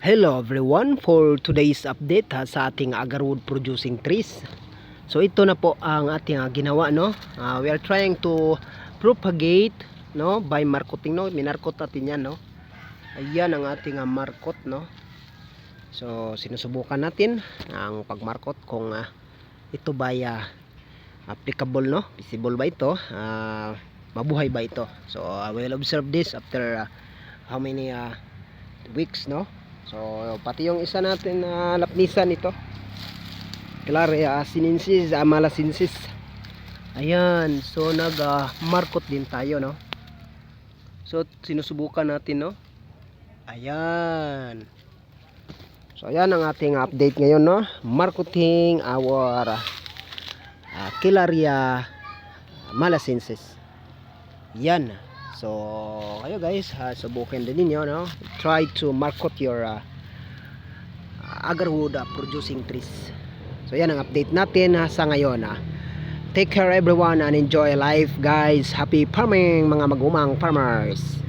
Hello everyone, for today's update sa ating agarwood producing trees. So ito na po ang ating ginawa, no. We are trying to propagate, no, by marcoting, no. Minarkot natin yan, no. Ayan ang ating markot, no. So sinusubukan natin ang pagmarkot kung ito ba applicable, no. Visible ba ito? Mabuhay ba ito? So we'll observe this after how many weeks, no. So pati yung isa natin na lapnisan ito, Kilaria sinensis, malasinsis. Ayan, so markot din tayo, no. So sinusubukan natin, no. Ayan. So ayan ang ating update ngayon, no. Marketing our Kilaria malasinsis. Yan. So kayo guys, subukin din niyo, no. Try to market your agarwood producing trees. So yan ang update natin sa ngayon. Take care everyone and enjoy life guys. Happy farming mga magumang farmers.